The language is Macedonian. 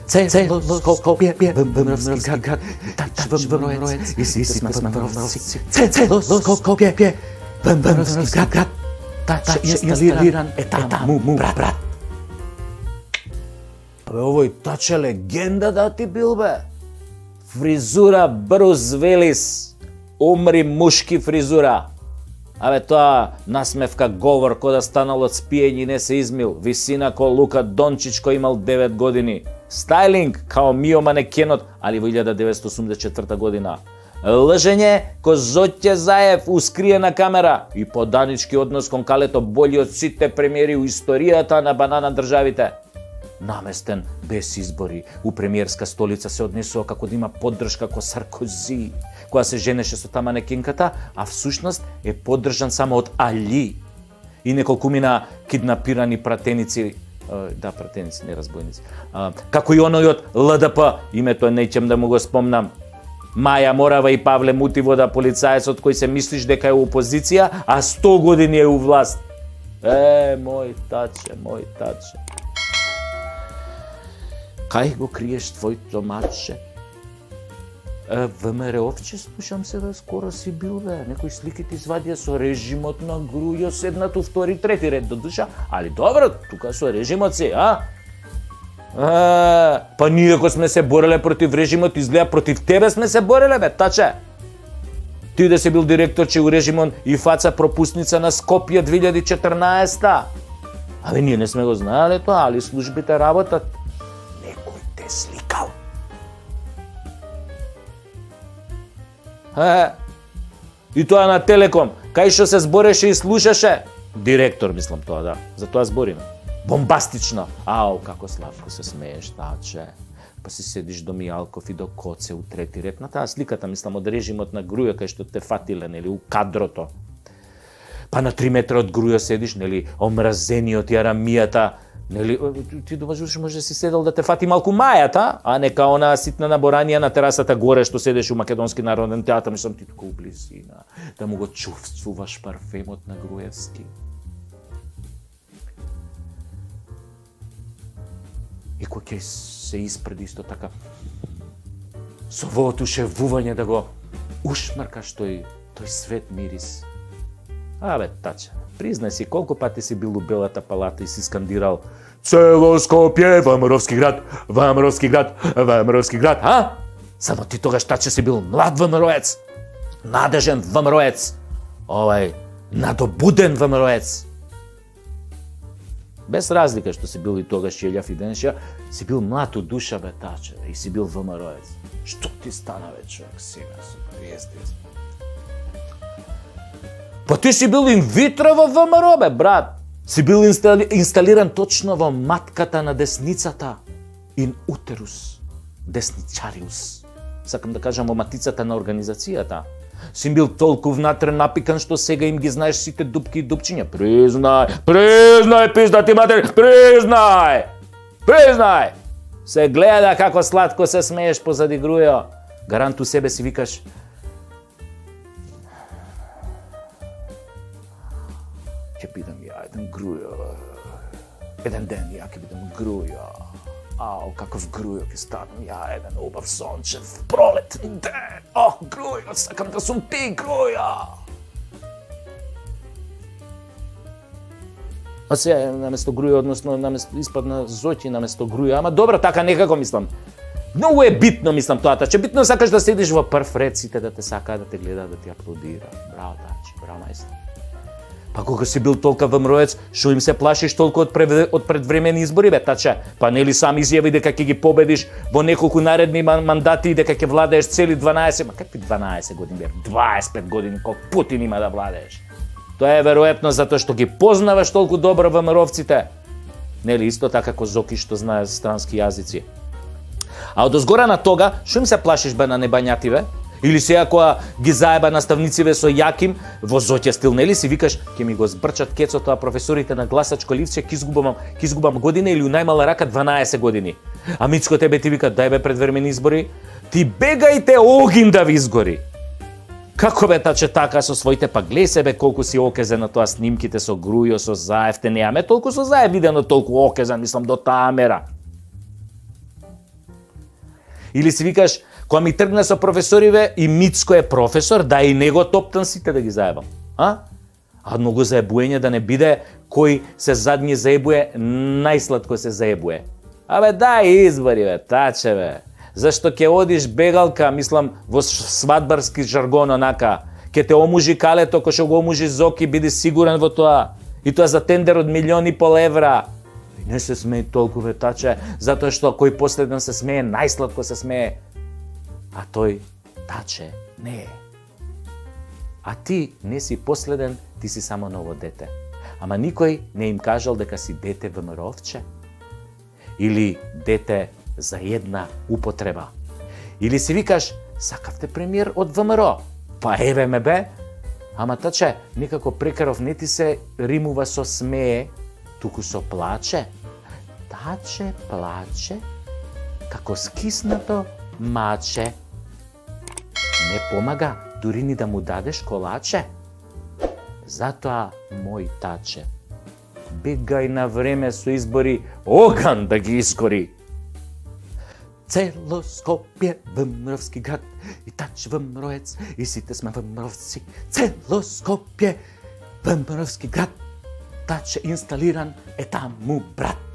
Скопје, Вмровски град, тач Вмроец, и сите сме Вмровци. Скопје, Вмровски град, тач инсталиран е таму, брат. Абе, овој тач е легенда да ти бил, бе. Фризура Брус Вилис, умри мушки фризура. Абе, тоа насмевка говор кој да станал од спиење и не се измил. Висина ко Лука Дончич кој имал 9 години. Стайлинг као Мио Манекенот, али во 1984 година. Лжење ко Зоќе Заев ускриена камера и поданички однос кон Калето бољи од сите премиери у историјата на банана државите. Наместен без избори, у премиерска столица се однесува како да има поддршка ко Саркози, која се женеше со таа манекенката, а всушност е поддржан само од Али и неколкумина киднапирани пратеници, пратеници, не разбойници, како и оној од ЛДП, името неќем да му го спомнам, Маја Морава и Павле Мутивода, полицаецот кој се мислиш дека е у опозиција, а 100 години е у власт. Мој таче. Кај го криеш твојто маче? ВМРО-вче слушам се да скоро си бил, бе. Некои слики ти извадија со режимот на Грујо, седнат у втори, трети ред до душа. Али добро, тука со режимот си, па ние ако сме се бореле против режимот, изгледа против тебе сме се бореле, бе, таче. Ти да си бил директорче у режимон и фаца пропусница на Скопје 2014-та. Абе, ние не сме го знаеле тоа, али службите работат. Некој те сликал. И тоа на Телеком, кај што се збореше и слушаше. Директор, мислам тоа, да. За тоа збориме. Бомбастично. Како славко се смееш, таче. Па си седиш до Мијалков и до Коце у трети ред. На таа сликата, мислам, од режимот на Грујо, кај што те фатиле, нели, у кадрото. Па на 3 метра од Грујо седиш, нели, омразениот Јарамијата, нели, ти думаш, може си седел да те фати малку Мајата, а не као она ситна наборанија на терасата горе што седеш у Македонски народен театар, мислам ти тука у близина, да му го чувствуваш парфемот на Груевски. И кој ќе се испреди исто така, со воото шевување да го ушмркаш тој свет мирис. Абе, таче, признај си колку пати си бил у Белата палата и си скандирал "Цело Скопје, ВМРО-вски град, ВМРО-вски град, ВМРО-вски град", Само ти тогаш, таче, си бил млад ВМРО-ец, надежен ВМРО-ец, надобуден ВМРО-ец. Без разлика што си бил и тогаш Јелјав и денеша, си бил млад у душа, бе, таче, и си бил ВМРО-ец. Што ти стана, бе, човек, сега, естествено. Па ти си бил инвитро во ВМРО, бе, брат. Си бил инсталиран точно во матката на десницата. In uterus deсничариус. Сакам да кажам во матицата на организацијата. Си бил толку внатре напикан што сега им ги знаеш сите дупки и дупчиња. Признај, пизда ти матер, признај! Се гледа како сладко се смееш позади Грујо. Гарант у себе си викаш: ќе бидам ја еден Грујо. Еден ден ја ќе бидам Грујо. Каков Грујо ќе станам ја, еден убав сончев пролетен ден. Грујо, сакам да сум ти, Грујо. А се наместо Грујо, односно испадна Зоќи наместо Грујо, ама добро, така некако мислам. Многу е битно, мислам, тоа, че битно сакаш да седиш во прв ред, сите да те сакаат, да те гледаат, да ти аплодираат. Браво, таче, браво, мајстор. Па кога си бил толка ВМРО-ец, што им се плашиш толку од предвремени избори, бе, таче? Па нели сам изјави дека ќе ги победиш во неколку наредни мандати и дека ќе владееш цели 12, какви 12 години, бе, 25 години, колку Путин има да владееш? Тоа е веројатно затоа што ги познаваш толку добро ВМРО-вците. Нели исто така како Зоки што знае странски јазици. А одозгора на тога, што им се плашиш, бе, на небањативе? Или сега кога ги заеба наставнициве со Јаким во Зоќа стил, нели си викаш, ќе ми го збрчат кецото, а професорите на гласачко ливче ќе изгубам година или у најмала рака 12 години. А Мицко тебе ти вика, дај бе предвремени избори, ти бегајте огин да ви изгори. Како бе, таче, така со своите, па глеј себе колку си окезен на тоа снимките со Грујо, со Заев, те неаме толку со Заев видено толку окезен, мислам, до таа мера. Или си викаш, кога ми тргна со професориве и Мицко е професор, да и него топтам сите да ги заебам. А многу заебуење да не биде кој се задни заебуе, најсладко се заебуе. Дај избори, таче, Зашто ќе одиш бегалка, мислам, во свадбарски жаргон, онака, ќе те омужи калето, кој што го омужи Зоки, биди сигурен во тоа. И тоа за тендер од 1,5 евра. И не се смеј толку, таче, затоа што кој последен се смее, најсладко се смее. А тој, таче, не е. А ти не си последен, ти си само ново дете. Ама никој не им кажал дека си дете ВМРО-вче. Или дете за една употреба. Или си викаш, сакавте премиер од ВМРО. Па еве ме бе. Ама таче, никако прекаров не ти се римува со смее, туку со плаче. Таче плаче, како скиснато маче. Не помага, дури ни да му дадеш колаче. Затоа, мој таче, бегај на време со избори, оган да ги искори. Цело Скопје ВМРО-вски град, и таче ВМРО-ец, и сите сме ВМРО-вци. Цело Скопје ВМРО-вски град, таче инсталиран е таму брат.